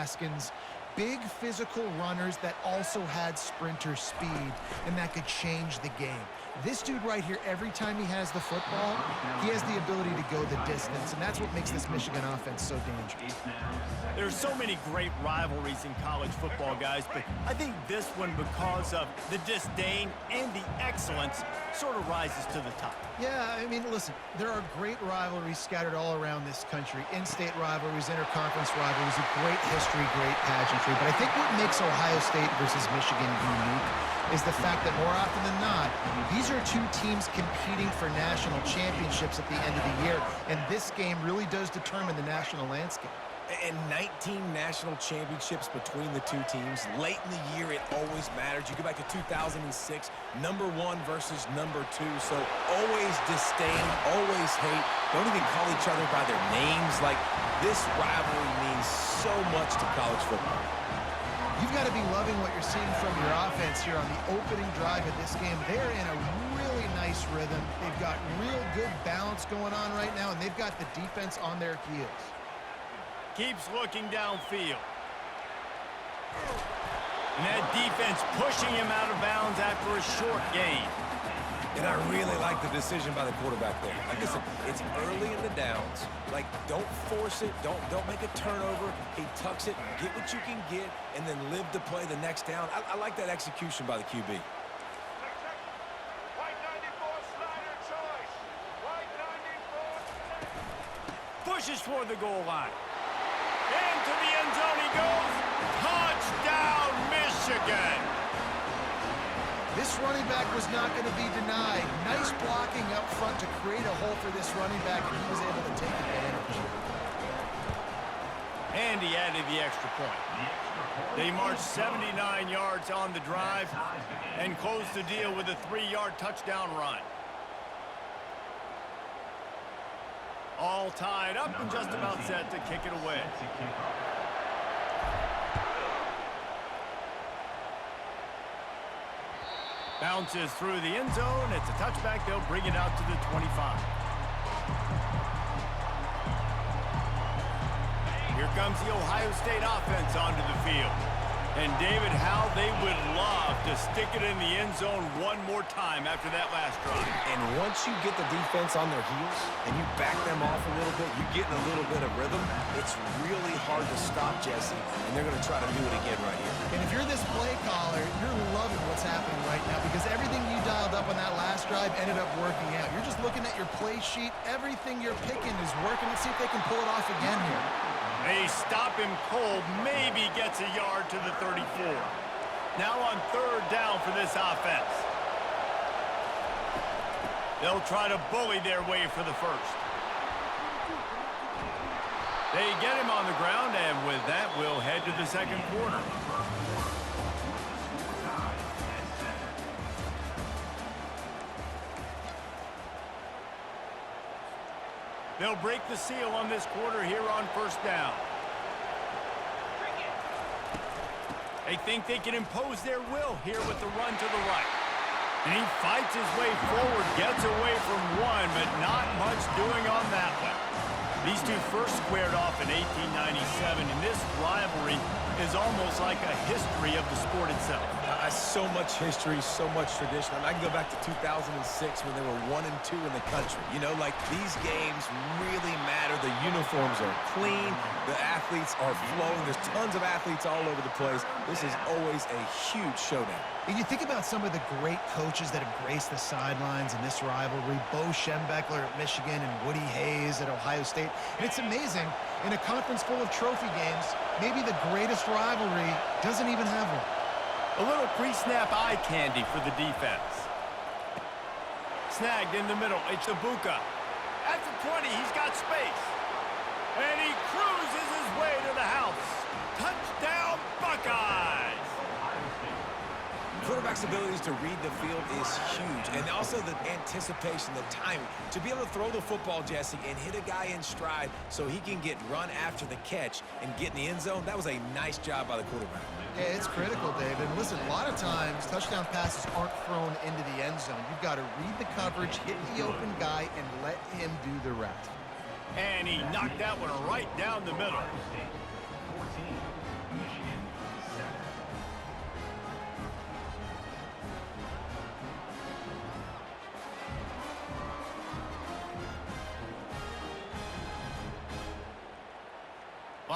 Haskins. Big physical runners that also had sprinter speed, and that could change the game. This dude right here, every time he has the football, he has the ability to go the distance, and that's what makes this Michigan offense so dangerous. There's so many great rivalries in college football, guys, but I think this one, because of the disdain and the excellence, sort of rises to the top. Yeah, I mean, listen, there are great rivalries scattered all around this country. In-state rivalries, interconference rivalries, a great history, great pageantry. But I think what makes Ohio State versus Michigan unique is the fact that more often than not, these are two teams competing for national championships at the end of the year. And this game really does determine the national landscape. And 19 national championships between the two teams. Late in the year, it always matters. You go back to 2006, number 1 versus number 2. So always disdain, always hate. Don't even call each other by their names. Like, this rivalry means so much to college football. You've got to be loving what you're seeing from your offense here on the opening drive of this game. They're in a really nice rhythm. They've got real good balance going on right now, and they've got the defense on their heels. Keeps looking downfield. And that defense pushing him out of bounds after a short gain. And I really like the decision by the quarterback there. Like, listen, it's early in the downs. Like, don't force it. Don't make a turnover. He tucks it, get what you can get, and then live to play the next down. I like that execution by the QB. Pushes toward the goal line. Into the end zone he goes. Touchdown, Michigan. This running back was not going to be denied. Nice blocking up front to create a hole for this running back, and he was able to take advantage. And he added the extra point. They marched 79 yards on the drive and closed the deal with a 3-yard touchdown run. All tied up and just about set to kick it away. Bounces through the end zone. It's a touchback. They'll bring it out to the 25. Here comes the Ohio State offense onto the field. And David, how they would love to stick it in the end zone one more time after that last drive. And once you get the defense on their heels and you back them off a little bit, you get in a little bit of rhythm, it's really hard to stop, Jesse, and they're going to try to do it again right here. And if you're this play caller, you're loving what's happening right now because everything you dialed up on that last drive ended up working out. You're just looking at your play sheet. Everything you're picking is working. Let's see if they can pull it off again here. They stop him cold, maybe gets a yard to the 34. Now on 3rd down for this offense. They'll try to bully their way for the first. They get him on the ground, and with that, we'll head to the second quarter. They'll break the seal on this quarter here on 1st down. They think they can impose their will here with the run to the right. And he fights his way forward, gets away from one, but not much doing on that one. These two first squared off in 1897, and this rivalry is almost like a history of the sport itself. So much history, so much tradition. I mean, I can go back to 2006 when they were 1 and 2 in the country. You know, like, these games really matter. The uniforms are clean. The athletes are flowing. There's tons of athletes all over the place. This is always a huge showdown. And you think about some of the great coaches that have graced the sidelines in this rivalry. Bo Schembechler at Michigan and Woody Hayes at Ohio State. And it's amazing, in a conference full of trophy games, maybe the greatest rivalry doesn't even have one. A little pre-snap eye candy for the defense. Snagged in the middle. It's Ibuka. At the 20, he's got space. And he cruises his way to the house. Touchdown, Buckeyes! Quarterback's abilities to read the field is huge, and also the anticipation, the timing. To be able to throw the football, Jesse, and hit a guy in stride so he can get run after the catch and get in the end zone, that was a nice job by the quarterback. Yeah, it's critical, David. Listen, a lot of times touchdown passes aren't thrown into the end zone. You've got to read the coverage, hit the open guy, and let him do the rest. And he knocked that one right down the middle.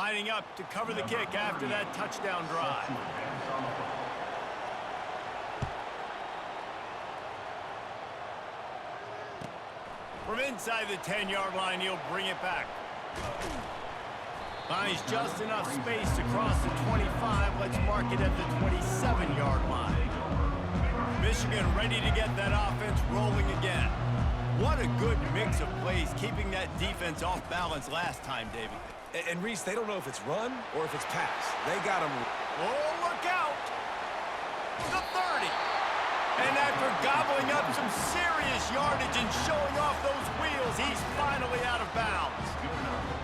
lining up to cover the kick after that touchdown drive. From inside the 10-yard line, he'll bring it back. Finds just enough space to cross the 25. Let's mark it at the 27-yard line. Michigan ready to get that offense rolling again. What a good mix of plays, keeping that defense off balance last time, Davey. And Reese, they don't know if it's run or if it's pass. They got him. Oh, look out! The 30. And after gobbling up some serious yardage and showing off those wheels, he's finally out of bounds.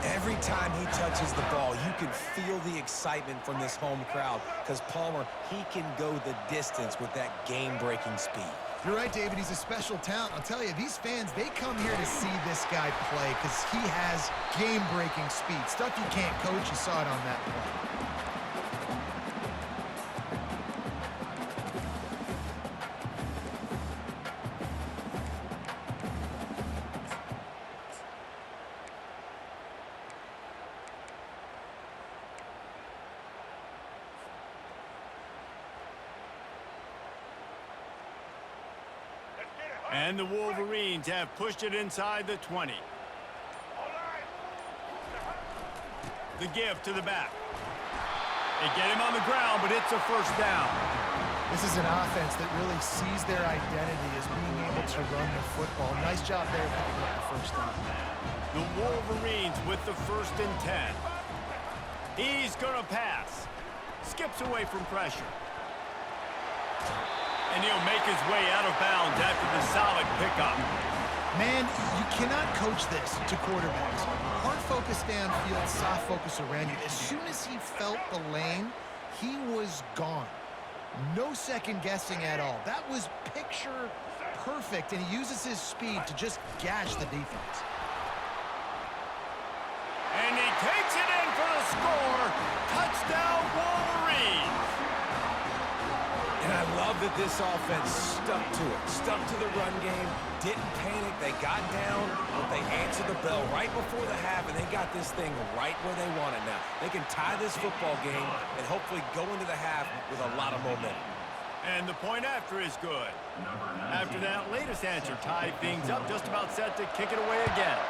Every time he touches the ball, you can feel the excitement from this home crowd because Palmer, he can go the distance with that game-breaking speed. You're right, David. He's a special talent. I'll tell you, these fans, they come here to see this guy play because he has game-breaking speed. Stuff you can't coach. You saw it on that play. And the Wolverines have pushed it inside the 20. The give to the back. They get him on the ground, but it's a first down. This is an offense that really sees their identity as being able to run the football. Nice job there picking up the first down. The Wolverines with the 1st and 10. He's going to pass. Skips away from pressure. And he'll make his way out of bounds after the solid pickup. Man, you cannot coach this to quarterbacks. Hard focus downfield, soft focus around you. As soon as he felt the lane, he was gone. No second guessing at all. That was picture perfect, and he uses his speed to just gash the defense. And he takes it in for the score. Touchdown, Wolverines. And I love that this offense stuck to it, stuck to the run game, didn't panic, they got down, but they answered the bell right before the half, and they got this thing right where they want it now. They can tie this football game and hopefully go into the half with a lot of momentum. And the point after is good. After that latest answer tied things up, just about set to kick it away again.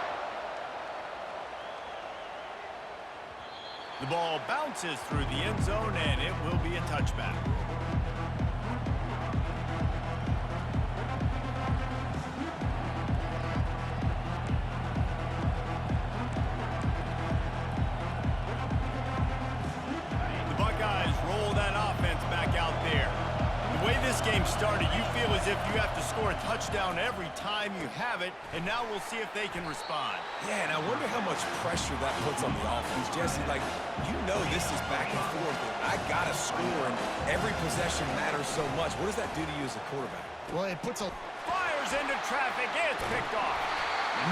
The ball bounces through the end zone, and it will be a touchback. Game started, you feel as if you have to score a touchdown every time you have it, and now we'll see if they can respond. Yeah, and I wonder how much pressure that puts on the offense. Jesse, like, you know this is back and forth, and I got to score, and every possession matters so much. What does that do to you as a quarterback? Well, it puts a... Fires into traffic, it's picked off.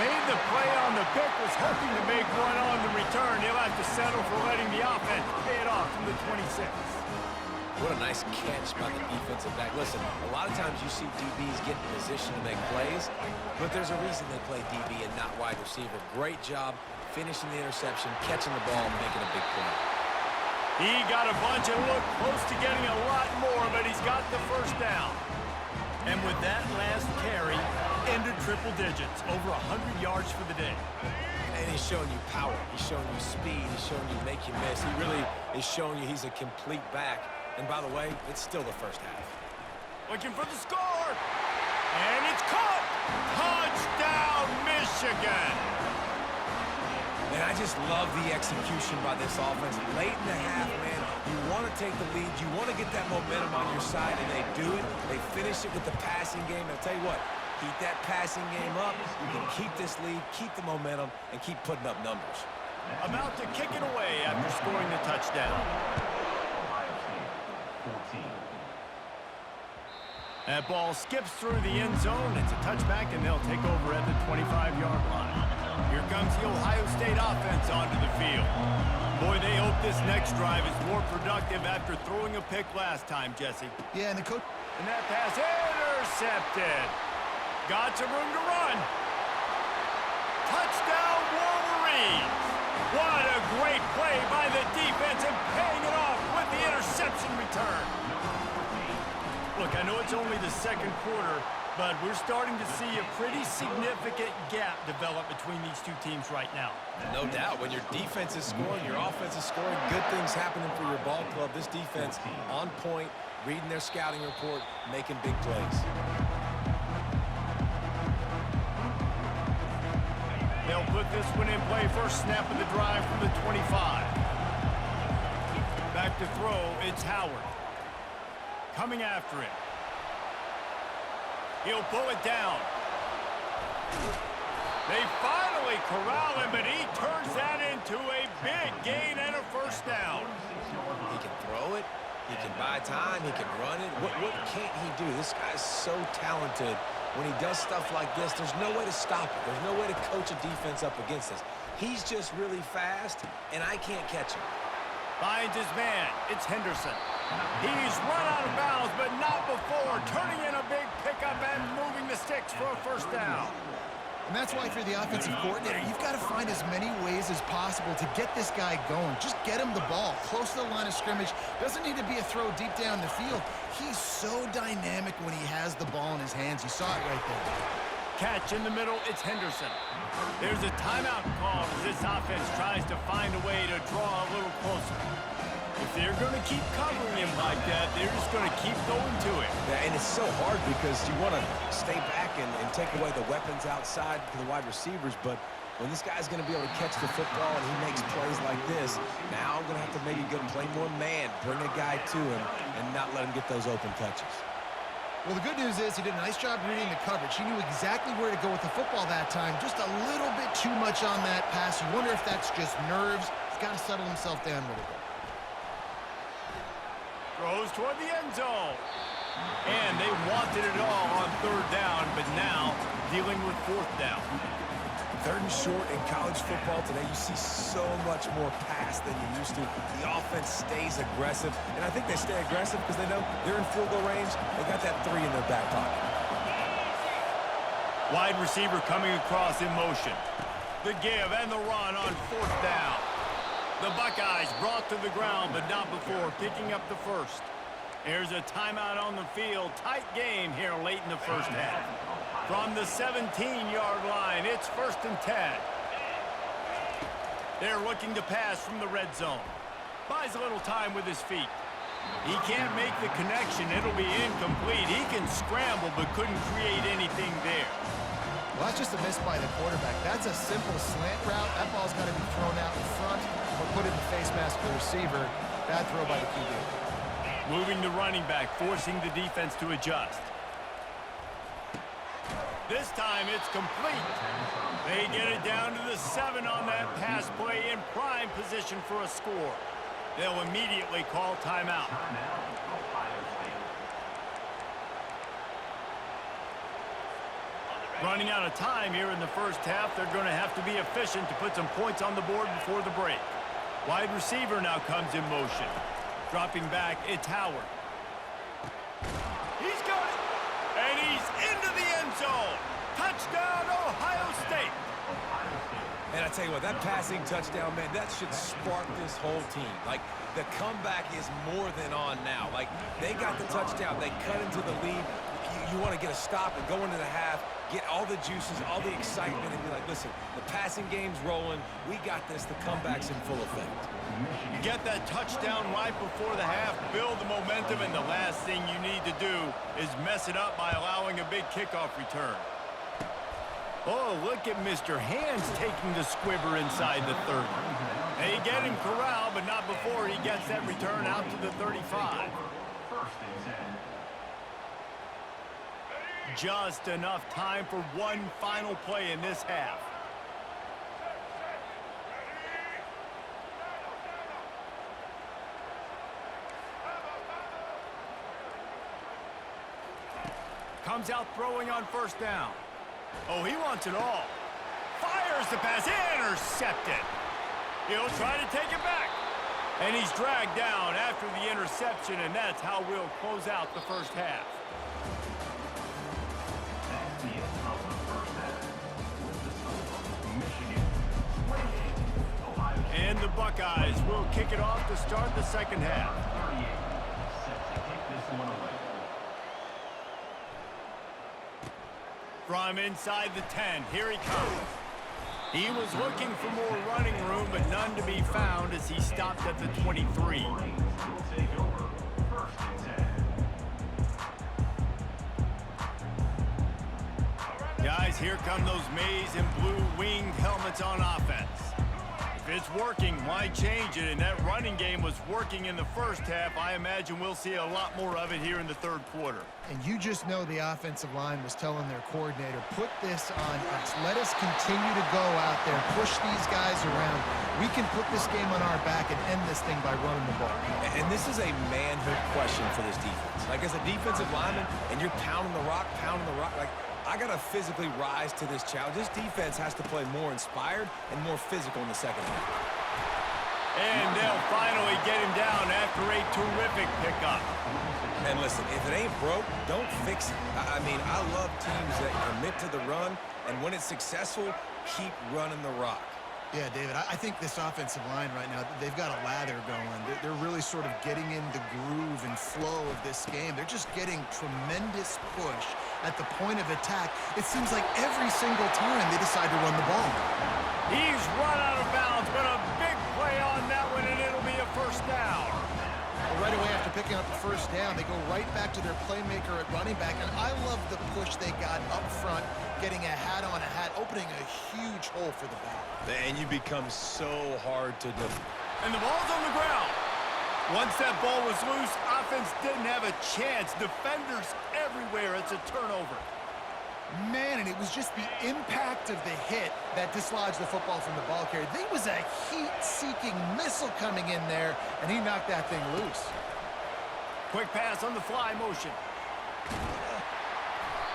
Made the play on the pick, was hoping to make one on the return. He'll have to settle for letting the offense pay it off from the 26. What a nice catch by the defensive back. Listen, a lot of times you see DBs get in position to make plays, but there's a reason they play DB and not wide receiver. Great job finishing the interception, catching the ball, and making a big play. He got a bunch and looked close to getting a lot more, but he's got the first down. And with that last carry, into triple digits, over 100 yards for the day. And he's showing you power. He's showing you speed. He's showing you make you miss. He really is showing you he's a complete back. And by the way, it's still the first half. Looking for the score. And it's caught. Touchdown, Michigan. Man, I just love the execution by this offense. Late in the half, man, you want to take the lead. You want to get that momentum on your side, and they do it. They finish it with the passing game. And I'll tell you what, keep that passing game up. You can keep this lead, keep the momentum, and keep putting up numbers. About to kick it away after scoring the touchdown. That ball skips through the end zone. It's a touchback, and they'll take over at the 25-yard line. Here comes the Ohio State offense onto the field. Boy, they hope this next drive is more productive after throwing a pick last time, Jesse. Yeah, and the coach... And that pass intercepted. Got some room to run. Touchdown, Wolverines. What a great play by the defense and paying it off with the interception return. Look, I know it's only the second quarter, but we're starting to see a pretty significant gap develop between these two teams right now. No doubt. When your defense is scoring, your offense is scoring, good things happening for your ball club. This defense on point, reading their scouting report, making big plays. They'll put this one in play. First snap of the drive from the 25. Back to throw, it's Howard. Coming after him. He'll pull it down. They finally corral him, but he turns that into a big gain and a first down. He can throw it. He can buy time. He can run it. What can't he do? This guy's so talented. When he does stuff like this, there's no way to stop it. There's no way to coach a defense up against this. He's just really fast, and I can't catch him. Finds his man. It's Henderson. He's run out of bounds, but not before. Turning in a big pickup and moving the sticks for a first down. And that's why if you're the offensive coordinator, you've got to find as many ways as possible to get this guy going. Just get him the ball close to the line of scrimmage. Doesn't need to be a throw deep down the field. He's so dynamic when he has the ball in his hands. You saw it right there. Catch in the middle, it's Henderson. There's a timeout call as this offense tries to find a way to draw a little closer. If they're going to keep covering him like that, they're just going to keep going to it. Yeah, and it's so hard because you want to stay back and take away the weapons outside for the wide receivers, but when this guy's going to be able to catch the football and he makes plays like this, now I'm going to have to maybe go and play more man, bring a guy to him, and not let him get those open touches. Well, the good news is he did a nice job reading the coverage. He knew exactly where to go with the football that time. Just a little bit too much on that pass. You wonder if that's just nerves. He's got to settle himself down a little bit. Throws toward the end zone. And they wanted it all on third down, but now dealing with fourth down. Third and short in college football today, you see so much more pass than you used to. The offense stays aggressive, and I think they stay aggressive because they know they're in field goal range. They got that 3 in their back pocket. Wide receiver coming across in motion. The give and the run on fourth down. The Buckeyes brought to the ground, but not before picking up the first. There's a timeout on the field. Tight game here late in the first half. From the 17-yard line, it's 1st and 10. They're looking to pass from the red zone. Buys a little time with his feet. He can't make the connection. It'll be incomplete. He can scramble, but couldn't create anything there. Well, that's just a miss by the quarterback. That's a simple slant route. That ball's got to be thrown out in front or put in the face mask of the receiver. Bad throw by the QB. Moving the running back, forcing the defense to adjust. This time it's complete. They get it down to the 7 on that pass play in prime position for a score. They'll immediately call timeout. Running out of time here in the first half. They're going to have to be efficient to put some points on the board before the break. Wide receiver now comes in motion. Dropping back, it's Howard. He's got it. And he's into the end zone. Touchdown, Ohio State. And I tell you what, that passing touchdown, man, that should spark this whole team. Like, the comeback is more than on now. Like, they got the touchdown. They cut into the lead. You want to get a stop and go into the half, get all the juices, all the excitement, and be like, listen, the passing game's rolling. We got this. The comeback's in full effect. You get that touchdown right before the half, build the momentum, and the last thing you need to do is mess it up by allowing a big kickoff return. Oh, look at Mr. Hands taking the squibber inside the 30. They get him corralled, but not before he gets that return out to the 35. Just enough time for one final play in this half. Comes out throwing on first down. Oh, he wants it all. Fires the pass, intercepted. He'll try to take it back. And he's dragged down after the interception, and that's how we'll close out the first half. Buckeyes will kick it off to start the second half. From inside the 10, here he comes. He was looking for more running room, but none to be found as he stopped at the 23. Guys, here come those maize and blue winged helmets on offense. If it's working, why change it? And that running game was working in the first half. I imagine we'll see a lot more of it here in the third quarter. And you just know the offensive line was telling their coordinator, put this on us. Let us continue to go out there, push these guys around. We can put this game on our back and end this thing by running the ball. And this is a manhood question for this defense. Like, as a defensive lineman, and you're pounding the rock, like, I got to physically rise to this challenge. This defense has to play more inspired and more physical in the second half. And they'll finally get him down after a terrific pickup. And listen, if it ain't broke, don't fix it. I mean, I love teams that commit to the run, and when it's successful, keep running the rock. Yeah, David, I think this offensive line right now, they've got a lather going. They're really sort of getting in the groove and flow of this game. They're just getting tremendous push at the point of attack. It seems like every single time they decide to run the ball. He's run out of bounds, but a big play on that one, and it'll be a first down. Well, right away after picking up the first down, they go right back to their playmaker at running back, and I love the push they got up front, getting a hat on a hat, opening a huge hole for the back. And you become so hard to defend. And the ball's on the ground. Once that ball was loose, offense didn't have a chance. Defenders everywhere. It's a turnover. Man, and it was just the impact of the hit that dislodged the football from the ball carrier. There was a heat-seeking missile coming in there, and he knocked that thing loose. Quick pass on the fly motion.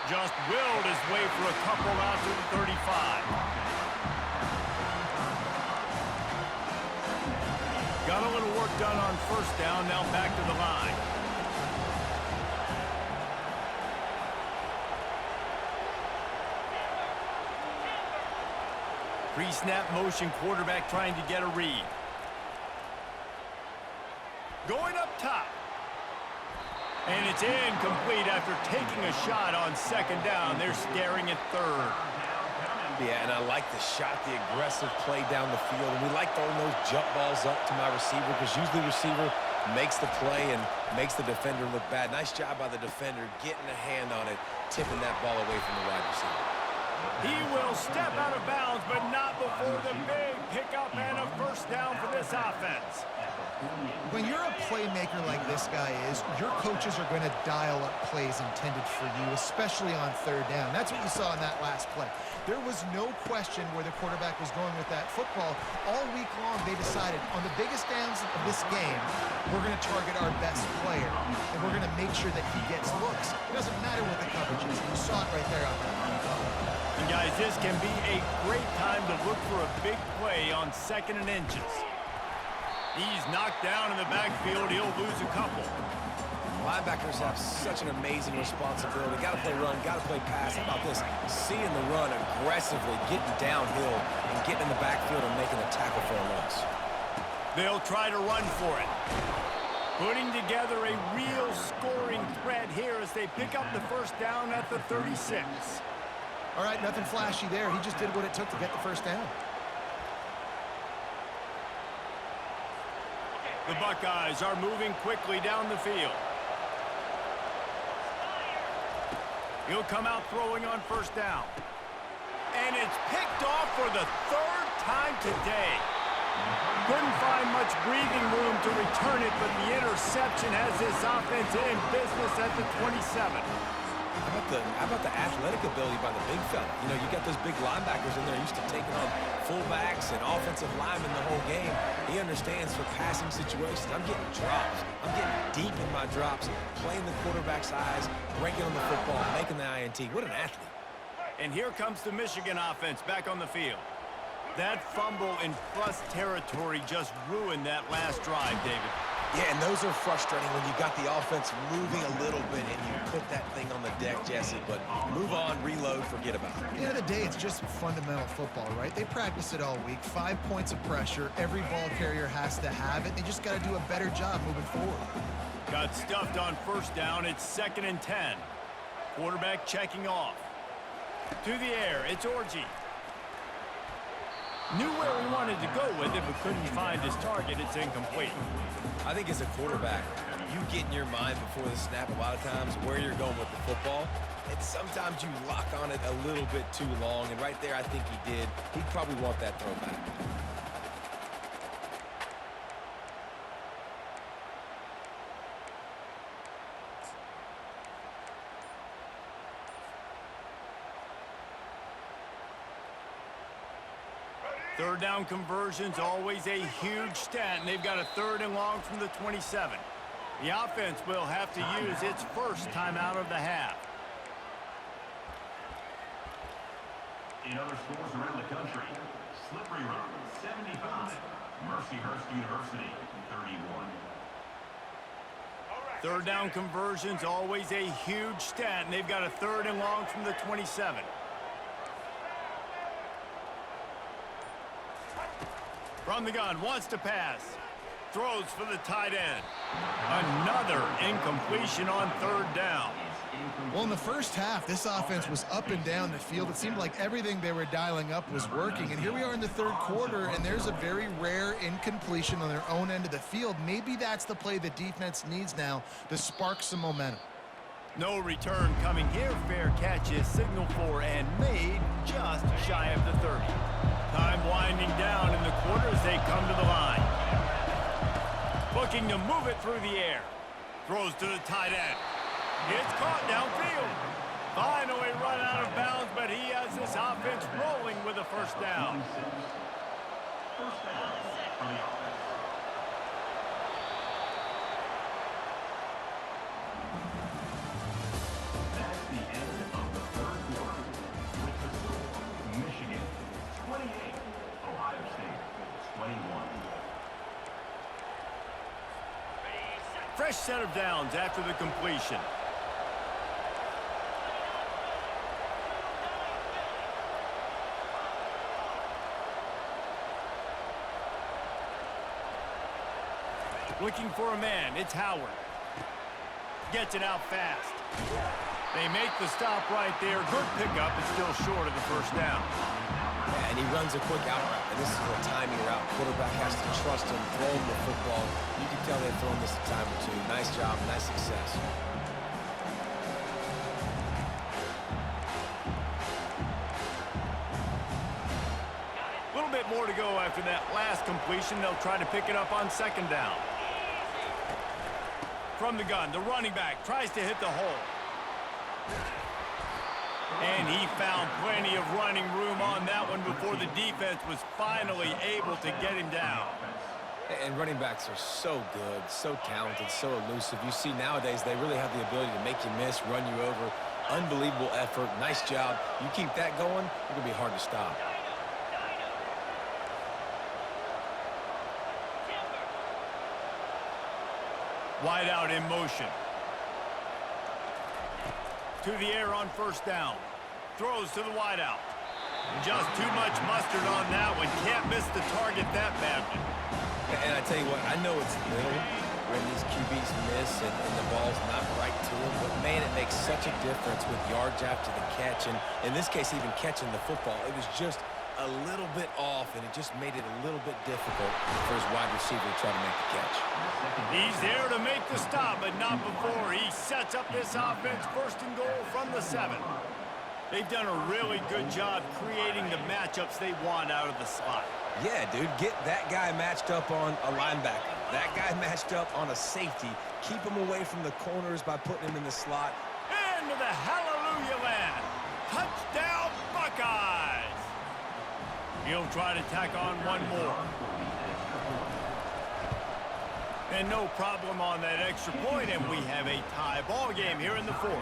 Just willed his way for a couple out to the 35. Got a little work done on first down, now back to the line. Pre-snap motion, quarterback trying to get a read. Going up top. And it's incomplete after taking a shot on second down. They're scaring at third. Yeah, and I like the shot, the aggressive play down the field. And we like throwing those jump balls up to my receiver because usually the receiver makes the play and makes the defender look bad. Nice job by the defender getting a hand on it, tipping that ball away from the wide receiver. He will step out of bounds, but not before the big pickup and a first down for this offense. When you're a playmaker like this guy is, your coaches are going to dial up plays intended for you, especially on third down. That's what you saw in that last play. There was no question where the quarterback was going with that football. All week long, they decided on the biggest downs of this game, we're going to target our best player, and we're going to make sure that he gets looks. It doesn't matter what the coverage is. You saw it right there on that run. And guys, this can be a great time to look for a big play on 2nd and inches. He's knocked down in the backfield. He'll lose a couple. Linebackers have such an amazing responsibility. Got to play run, got to play pass. How about this? Seeing the run aggressively, getting downhill, and getting in the backfield and making a tackle for a loss. They'll try to run for it. Putting together a real scoring threat here as they pick up the first down at the 36. All right, nothing flashy there. He just did what it took to get the first down. The Buckeyes are moving quickly down the field. He'll come out throwing on first down. And it's picked off for the third time today. Couldn't find much breathing room to return it, but the interception has this offense in business at the 27. How about the athletic ability by the big fella? You know, you got those big linebackers in there used to taking on fullbacks and offensive linemen the whole game. He understands for passing situations. I'm getting drops. I'm getting deep in my drops, playing the quarterback's eyes, breaking on the football, making the INT. What an athlete. And here comes the Michigan offense back on the field. That fumble in plus territory just ruined that last drive, David. Yeah, and those are frustrating when you got the offense moving a little bit and you put that thing on the deck, Jesse. But move on, reload, forget about it. At the end of the day, it's just fundamental football, right? They practice it all week. 5 points of pressure. Every ball carrier has to have it. They just got to do a better job moving forward. Got stuffed on first down. It's 2nd and 10. Quarterback checking off. To the air, it's Orji. Knew where he wanted to go with it, but couldn't find his target. It's incomplete. I think as a quarterback, you get in your mind before the snap a lot of times where you're going with the football. And sometimes you lock on it a little bit too long. And right there, I think he did. He'd probably want that throw back. Third down conversion's always a huge stat, and they've got a 3rd and long from the 27. The offense will have to use its first timeout of the half. In other schools around the country, Slippery Rock, 75. Mercyhurst University, 31. Third down conversion's always a huge stat, and they've got a 3rd and long from the 27. From the gun, wants to pass. Throws for the tight end. Another incompletion on 3rd down. Well, in the first half, this offense was up and down the field. It seemed like everything they were dialing up was working. And here we are in the 3rd quarter, and there's a very rare incompletion on their own end of the field. Maybe that's the play the defense needs now to spark some momentum. No return coming here. Fair catch is signaled for and made just shy of the 30. Time winding down in the quarter as they come to the line. Looking to move it through the air. Throws to the tight end. It's caught downfield. Finally run out of bounds, but he has this offense rolling with a first down. First down for the offense. That's the end of the 3rd quarter. With the score, Michigan 28, Ohio State 21. Fresh set of downs after the completion. Looking for a man, it's Howard. Gets it out fast. They make the stop right there. Good pickup, it's still short of the first down. Yeah, and he runs a quick out route, and this is a timing route. Quarterback has to trust him, throw him the football. You can tell they've thrown this a time or two. Nice job, nice success. A little bit more to go after that last completion. They'll try to pick it up on 2nd down. From the gun, the running back tries to hit the hole. And he found plenty of running room on that one before the defense was finally able to get him down. And running backs are so good, so talented, so elusive. You see nowadays they really have the ability to make you miss, run you over. Unbelievable effort. Nice job. You keep that going, it's going to be hard to stop. Wide out in motion. To the air on first down. Throws to the wide out. Just too much mustard on that one. Can't miss the target that badly. And I tell you what, I know it's little when these QBs miss and the ball's not right to them, but man, it makes such a difference with yards after the catch. And in this case, even catching the football, it was just a little bit off, and it just made it a little bit difficult for his wide receiver to try to make the catch. He's there to make the stop, but not before. He sets up this offense 1st and goal from the 7. They've done a really good job creating the matchups they want out of the slot. Yeah, dude, get that guy matched up on a linebacker. That guy matched up on a safety. Keep him away from the corners by putting him in the slot. Into the hallelujah land. Touchdown, Buckeyes! He'll try to tack on one more. And no problem on that extra point, and we have a tie ball game here in the 4th.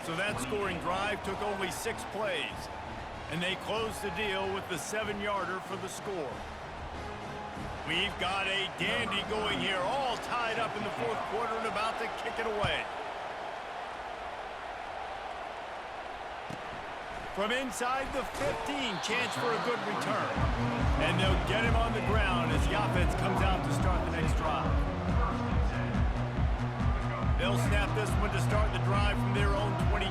So that scoring drive took only 6 plays, and they closed the deal with the 7-yarder for the score. We've got a dandy going here, all tied up in the fourth quarter and about to kick it away. From inside the 15, chance for a good return. And they'll get him on the ground as the offense comes out to start the next drive. They'll snap this one to start the drive from their own 22.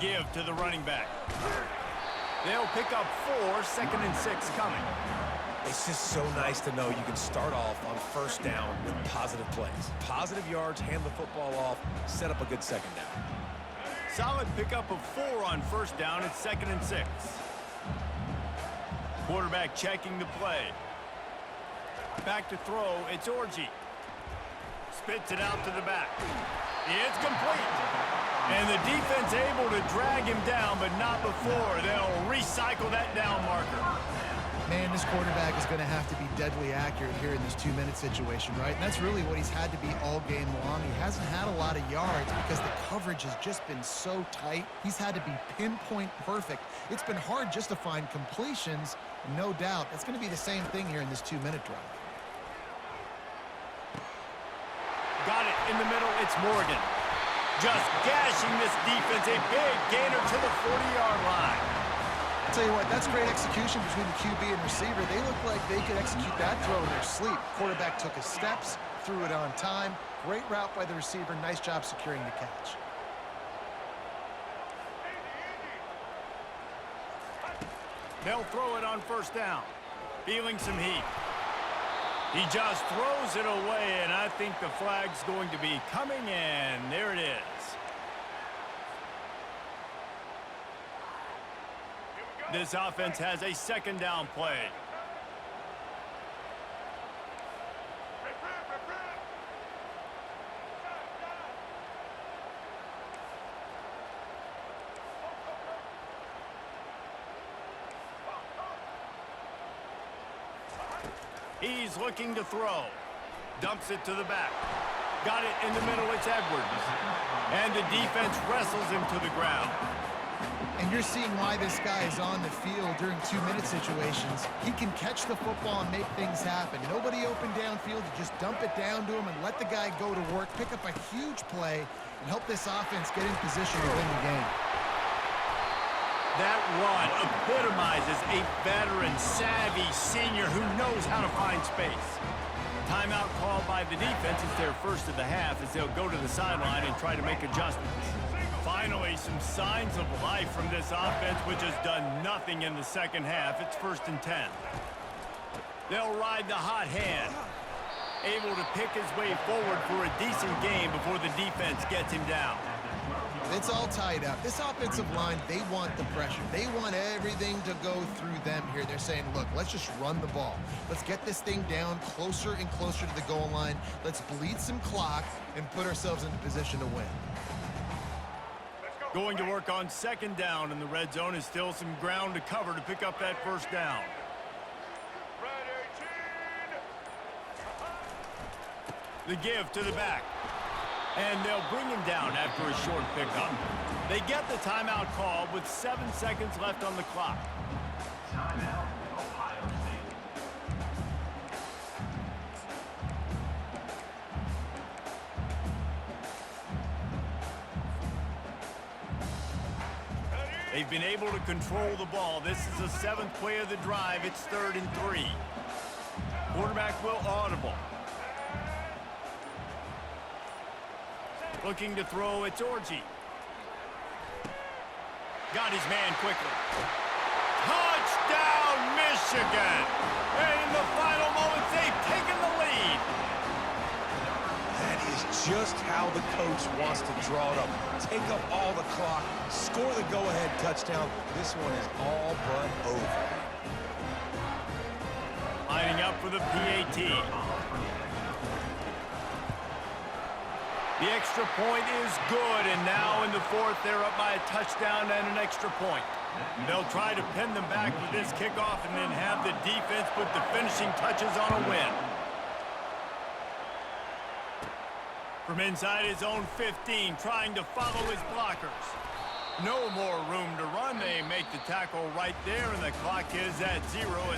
Give to the running back. They'll pick up 4, 2nd and 6 coming. It's just so nice to know you can start off on first down with positive plays. Positive yards, hand the football off, set up a good second down. Solid pickup of 4 on first down at 2nd and 6. Quarterback checking the play. Back to throw, it's Orji. Spits it out to the back. It's complete. And the defense able to drag him down, but not before. They'll recycle that down marker. Man, this quarterback is going to have to be deadly accurate here in this 2-minute situation, right? And that's really what he's had to be all game long. He hasn't had a lot of yards because the coverage has just been so tight. He's had to be pinpoint perfect. It's been hard just to find completions, no doubt. It's going to be the same thing here in this 2-minute drive. Got it in the middle, it's Morgan. Just gashing this defense, a big gainer to the 40-yard line. I'll tell you what, that's great execution between the QB and receiver. They look like they could execute that throw in their sleep. Quarterback took his steps, threw it on time. Great route by the receiver. Nice job securing the catch. They'll throw it on first down. Feeling some heat. He just throws it away, and I think the flag's going to be coming in. There it is. This offense has a second down play. He's looking to throw. Dumps it to the back. Got it in the middle, it's Edwards. And the defense wrestles him to the ground. And you're seeing why this guy is on the field during 2-minute situations. He can catch the football and make things happen. Nobody open downfield. You just dump it down to him and let the guy go to work, pick up a huge play, and help this offense get in position to win the game. That run epitomizes a veteran, savvy senior who knows how to find space. Timeout called by the defense is their first of the half as they'll go to the sideline and try to make adjustments. Finally, some signs of life from this offense, which has done nothing in the second half. It's 1st and 10. They'll ride the hot hand. Able to pick his way forward for a decent game before the defense gets him down. It's all tied up. This offensive line, they want the pressure. They want everything to go through them here. They're saying, look, let's just run the ball. Let's get this thing down closer and closer to the goal line. Let's bleed some clock and put ourselves into position to win. Going to work on second down, and the red zone is still some ground to cover to pick up that first down. The give to the back. And they'll bring him down after a short pickup. They get the timeout called with 7 seconds left on the clock. Timeout, Ohio State. They've been able to control the ball. This is the 7th play of the drive. It's 3rd and 3. Quarterback will audible. Looking to throw, it's Orji. Got his man quickly. Touchdown, Michigan! And in the final moments, they've taken the lead. That is just how the coach wants to draw it up. Take up all the clock, score the go-ahead touchdown. This one is all but over. Lining up for the PAT. The extra point is good, and now in the 4th, they're up by a touchdown and an extra point. They'll try to pin them back with this kickoff and then have the defense put the finishing touches on a win. From inside his own 15, trying to follow his blockers. No more room to run. They make the tackle right there, and the clock is at 0, and